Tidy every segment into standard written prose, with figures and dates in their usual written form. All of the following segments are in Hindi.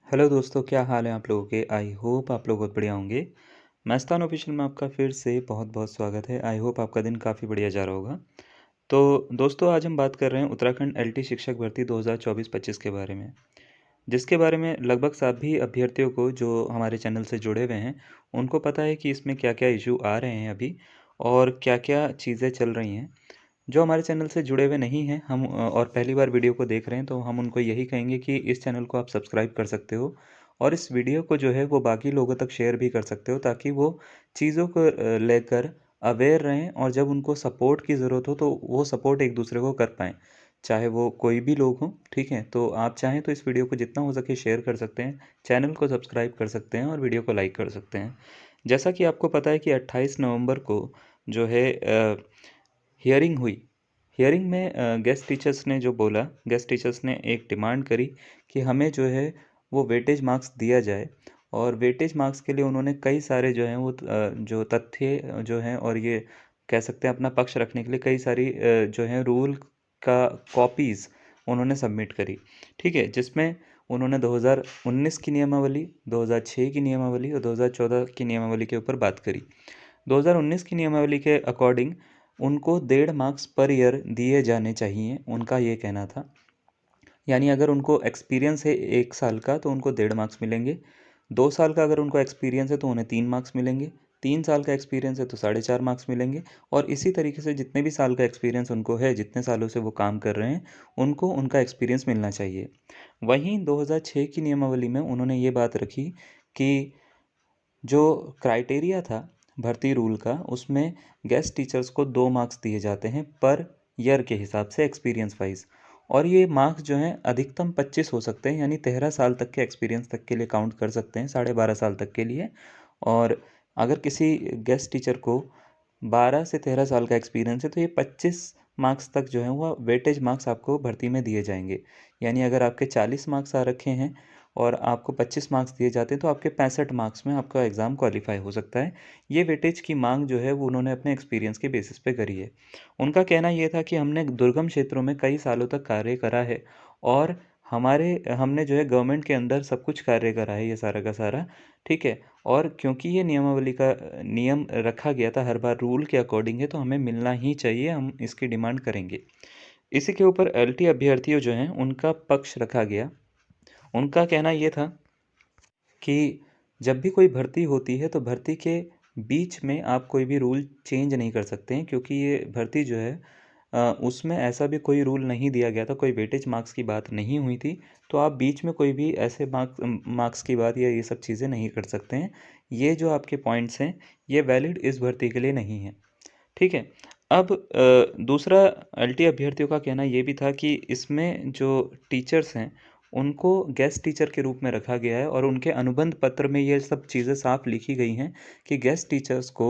हेलो दोस्तों, क्या हाल है आप लोगों के? आई होप आप लोग बहुत बढ़िया होंगे। मस्तान ऑफिशियल में आपका फिर से बहुत-बहुत स्वागत है। आई होप आपका दिन काफ़ी बढ़िया जा रहा होगा। तो दोस्तों, आज हम बात कर रहे हैं उत्तराखंड एलटी शिक्षक भर्ती 2024-25 के बारे में, जिसके बारे में लगभग सभी अभ्यर्थियों को जो हमारे चैनल से जुड़े हुए हैं, उनको पता है कि इसमें क्या-क्या इश्यू आ रहे हैं अभी और क्या-क्या चीज़ें चल रही हैं। जो हमारे चैनल से जुड़े हुए नहीं हैं और पहली बार वीडियो को देख रहे हैं, तो हम उनको यही कहेंगे कि इस चैनल को आप सब्सक्राइब कर सकते हो और इस वीडियो को जो है वो बाकी लोगों तक शेयर भी कर सकते हो, ताकि वो चीज़ों को लेकर अवेयर रहें और जब उनको सपोर्ट की ज़रूरत हो तो वो सपोर्ट एक दूसरे को कर पाएँ। चाहे वो कोई भी लोग हों, ठीक है? तो आप चाहें तो इस वीडियो को जितना हो सके शेयर कर सकते हैं, चैनल को सब्सक्राइब कर सकते हैं और वीडियो को लाइक कर सकते हैं। जैसा कि आपको पता है कि 28 नवंबर को जो है हियरिंग हुई। हियरिंग में गेस्ट टीचर्स ने जो बोला, गेस्ट टीचर्स ने एक डिमांड करी कि हमें जो है वो वेटेज मार्क्स दिया जाए और वेटेज मार्क्स के लिए उन्होंने कई सारे जो हैं वो जो तथ्य जो हैं और ये कह सकते हैं अपना पक्ष रखने के लिए कई सारी जो है रूल का कॉपीज़ उन्होंने सबमिट करी। ठीक है? जिसमें उन्होंने 2019 की नियमावली, 2006 की नियमावली और 2014 की नियमावली के ऊपर बात करी। 2019 की नियमावली के अकॉर्डिंग उनको 1.5 मार्क्स पर ईयर दिए जाने चाहिए, उनका ये कहना था। यानी अगर उनको एक्सपीरियंस है 1 साल का तो उनको 1.5 मार्क्स मिलेंगे, 2 साल का अगर उनको एक्सपीरियंस है तो उन्हें 3 मार्क्स मिलेंगे, 3 साल का एक्सपीरियंस है तो 4.5 मार्क्स मिलेंगे और इसी तरीके से जितने भी साल का एक्सपीरियंस उनको है, जितने सालों से वो काम कर रहे हैं, उनको उनका एक्सपीरियंस मिलना चाहिए। वहीं 2006 की नियमावली में उन्होंने ये बात रखी कि जो क्राइटेरिया था भर्ती रूल का, उसमें गेस्ट टीचर्स को 2 मार्क्स दिए जाते हैं पर ईयर के हिसाब से एक्सपीरियंस वाइज, और ये मार्क्स जो हैं अधिकतम 25 हो सकते हैं, यानी 13 साल तक के एक्सपीरियंस तक के लिए काउंट कर सकते हैं, 12.5 साल तक के लिए। और अगर किसी गेस्ट टीचर को 12 से 13 साल का एक्सपीरियंस है तो ये 25 मार्क्स तक जो है वो वेटेज मार्क्स आपको भर्ती में दिए जाएंगे। यानी अगर आपके 40 मार्क्स आ रखे हैं और आपको 25 मार्क्स दिए जाते हैं तो आपके 65 मार्क्स में आपका एग्ज़ाम क्वालिफाई हो सकता है। ये वेटेज की मांग जो है वो उन्होंने अपने एक्सपीरियंस के बेसिस पे करी है। उनका कहना ये था कि हमने दुर्गम क्षेत्रों में कई सालों तक कार्य करा है और हमारे हमने जो है गवर्नमेंट के अंदर सब कुछ कार्य करा है ये सारा का सारा, ठीक है? और क्योंकि ये नियमावली का नियम रखा गया था हर बार रूल के अकॉर्डिंग है, तो हमें मिलना ही चाहिए, हम इसकी डिमांड करेंगे। इसी के ऊपर एलटी अभ्यर्थियों जो हैं उनका पक्ष रखा गया। उनका कहना ये था कि जब भी कोई भर्ती होती है तो भर्ती के बीच में आप कोई भी रूल चेंज नहीं कर सकते हैं, क्योंकि ये भर्ती जो है उसमें ऐसा भी कोई रूल नहीं दिया गया था, कोई वेटेज मार्क्स की बात नहीं हुई थी। तो आप बीच में कोई भी ऐसे मार्क्स की बात या ये सब चीज़ें नहीं कर सकते हैं। ये जो आपके पॉइंट्स हैं ये वैलिड इस भर्ती के लिए नहीं हैं। ठीक है? अब दूसरा एलटी अभ्यर्थियों का कहना ये भी था कि इसमें जो टीचर्स हैं, उनको गेस्ट टीचर के रूप में रखा गया है और उनके अनुबंध पत्र में ये सब चीज़ें साफ लिखी गई हैं कि गेस्ट टीचर्स को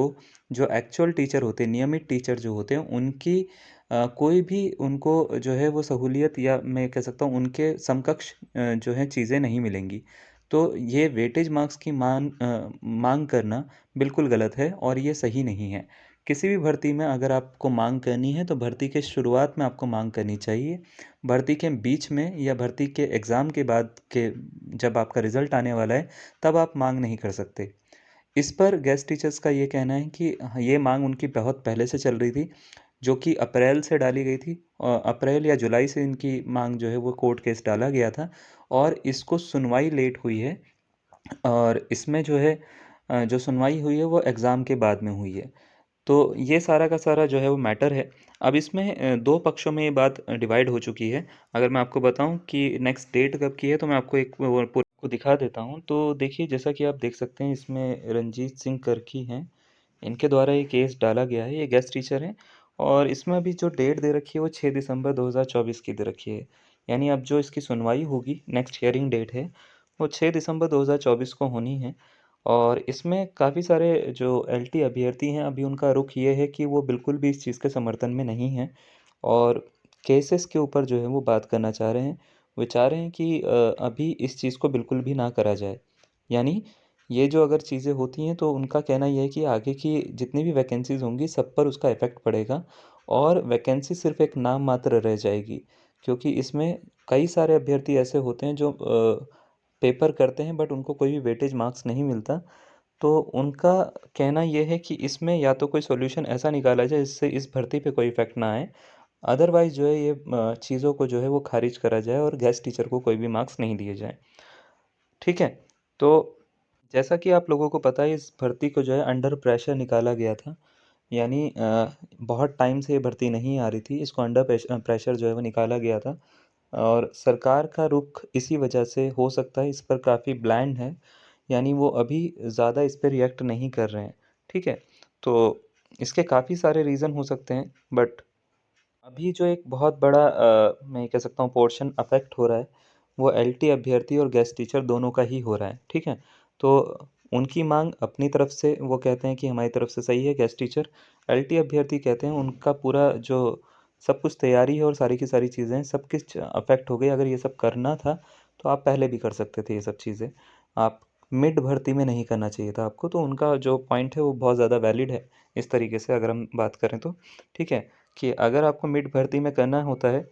जो एक्चुअल टीचर होते हैं, नियमित टीचर जो होते हैं, उनकी कोई भी उनको जो है वो सहूलियत या मैं कह सकता हूँ उनके समकक्ष जो है चीज़ें नहीं मिलेंगी। तो ये वेटेज मार्क्स की माँग करना बिल्कुल गलत है और ये सही नहीं है। किसी भी भर्ती में अगर आपको माँग करनी है तो भर्ती के शुरुआत में आपको माँग करनी चाहिए। भर्ती के बीच में या भर्ती के एग्ज़ाम के बाद के जब आपका रिज़ल्ट आने वाला है, तब आप माँग नहीं कर सकते। इस पर गेस्ट टीचर्स का ये कहना है कि ये माँग उनकी बहुत पहले से चल रही थी, जो कि अप्रैल से डाली गई थी। अप्रैल या जुलाई से इनकी माँग जो है वो कोर्ट केस डाला गया था और इसको सुनवाई लेट हुई है और इसमें जो है जो सुनवाई हुई है वो एग्ज़ाम के बाद में हुई है। तो ये सारा का सारा जो है वो मैटर है। अब इसमें 2 पक्षों में ये बात डिवाइड हो चुकी है। अगर मैं आपको बताऊँ कि नेक्स्ट डेट कब की है तो मैं आपको एक वो पूरा आपको दिखा देता हूँ। तो देखिए, जैसा कि आप देख सकते हैं इसमें रंजीत सिंह करकी हैं, इनके द्वारा ये केस डाला गया है, ये गेस्ट टीचर हैं और इसमें अभी जो डेट दे रखी है वो 6 दिसंबर 2024 की दे रखी है। यानी अब जो इसकी सुनवाई होगी, नेक्स्ट हियरिंग डेट है, वो 6 दिसंबर 2024 को होनी है। और इसमें काफ़ी सारे जो एलटी अभ्यर्थी हैं, अभी उनका रुख ये है कि वो बिल्कुल भी इस चीज़ के समर्थन में नहीं हैं और केसेस के ऊपर जो है वो बात करना चाह रहे हैं। वो चाह रहे हैं कि अभी इस चीज़ को बिल्कुल भी ना करा जाए। यानी ये जो अगर चीज़ें होती हैं तो उनका कहना ये है कि आगे की जितनी भी वैकेंसीज़ होंगी सब पर उसका इफ़ेक्ट पड़ेगा और वैकेंसी सिर्फ़ एक नाम मात्र रह जाएगी। क्योंकि इसमें कई सारे अभ्यर्थी ऐसे होते हैं जो पेपर करते हैं बट उनको कोई भी वेटेज मार्क्स नहीं मिलता। तो उनका कहना ये है कि इसमें या तो कोई सॉल्यूशन ऐसा निकाला जाए जिससे इस भर्ती पे कोई इफ़ेक्ट ना आए। अदरवाइज़ जो है ये चीज़ों को जो है वो खारिज करा जाए और गेस्ट टीचर को कोई भी मार्क्स नहीं दिए जाएँ। ठीक है? तो जैसा कि आप लोगों को पता है इस भर्ती को जो है अंडर प्रेशर निकाला गया था। यानी बहुत टाइम से ये भर्ती नहीं आ रही थी, इसको अंडर प्रेशर जो है वो निकाला गया था और सरकार का रुख इसी वजह से हो सकता है इस पर काफ़ी ब्लैंड है, यानी वो अभी ज़्यादा इस पे रिएक्ट नहीं कर रहे हैं, ठीक है? तो इसके काफ़ी सारे रीज़न हो सकते हैं बट अभी जो एक बहुत बड़ा मैं कह सकता हूँ पोर्शन अफ़ेक्ट हो रहा है, वो एलटी अभ्यर्थी और गेस्ट टीचर दोनों का ही हो रहा है, ठीक है? तो उनकी माँग अपनी तरफ से वो कहते हैं कि हमारी तरफ से सही है गेस्ट टीचर, एलटी अभ्यर्थी कहते हैं उनका पूरा जो सब कुछ तैयारी है और सारी की सारी चीज़ें सब कुछ अफ़ेक्ट हो गई, अगर ये सब करना था, तो आप पहले भी कर सकते थे ये सब चीज़ें। आप मिड भर्ती में नहीं करना चाहिए था आपको, तो उनका जो पॉइंट है वो बहुत ज़्यादा वैलिड है, इस तरीके से अगर हम बात करें तो, ठीक है? कि अगर आपको मिड भर्ती में करना होता है,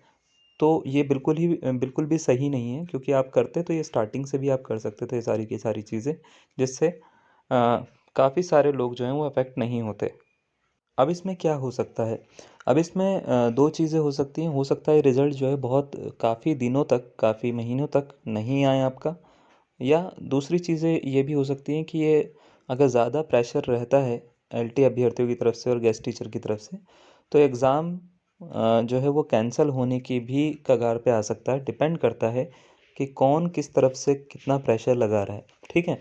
तो ये बिल्कुल भी सही नहीं है क्योंकि आप करते तो ये स्टार्टिंग से भी आप कर सकते थे सारी की सारी चीज़ें, जिससे काफ़ी सारे लोग जो हैं वो अफ़ेक्ट नहीं होते। अब इसमें क्या हो सकता है? अब इसमें 2 चीज़ें हो सकती हैं, हो सकता है रिज़ल्ट जो है बहुत काफ़ी दिनों तक, काफ़ी महीनों तक नहीं आए आपका या दूसरी चीज़ें ये भी हो सकती हैं कि ये अगर ज़्यादा प्रेशर रहता है एलटी अभ्यर्थियों की तरफ से और गेस्ट टीचर की तरफ से, तो एग्ज़ाम जो है वो कैंसल होने की भी कगार पे आ सकता है। डिपेंड करता है कि कौन किस तरफ से कितना प्रेशर लगा रहा है, ठीक है?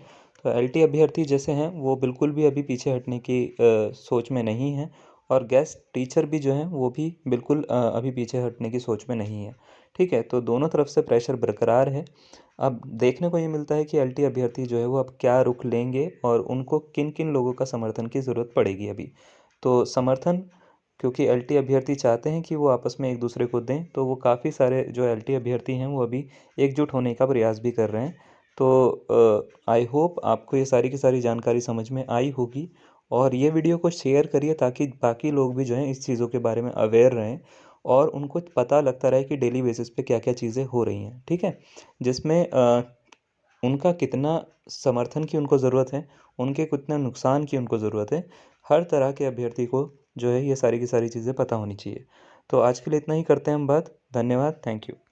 तो एलटी अभ्यर्थी जैसे हैं वो बिल्कुल भी अभी पीछे हटने की सोच में नहीं हैं और गेस्ट टीचर भी जो हैं वो भी बिल्कुल अभी पीछे हटने की सोच में नहीं है, ठीक है? तो दोनों तरफ से प्रेशर बरकरार है। अब देखने को ये मिलता है कि एलटी अभ्यर्थी जो है वो अब क्या रुख लेंगे और उनको किन-किन लोगों का समर्थन की ज़रूरत पड़ेगी अभी। तो समर्थन क्योंकि एलटी अभ्यर्थी चाहते हैं कि वो आपस में एक-दूसरे को दें, तो वो काफ़ी सारे जो एलटी अभ्यर्थी हैं वो अभी एकजुट होने का प्रयास भी कर रहे हैं। तो आई होप आपको ये सारी की सारी जानकारी समझ में आई होगी और ये वीडियो को शेयर करिए ताकि बाकी लोग भी जो हैं इस चीज़ों के बारे में अवेयर रहें और उनको पता लगता रहे कि डेली बेसिस पे क्या-क्या चीज़ें हो रही हैं, ठीक है? जिसमें उनका कितना समर्थन की उनको ज़रूरत है, उनके कितने नुकसान की उनको ज़रूरत है, हर तरह के अभ्यर्थी को जो है ये सारी की सारी चीज़ें पता होनी चाहिए। तो आज के लिए इतना ही करते हैं हम बात। धन्यवाद, थैंक यू।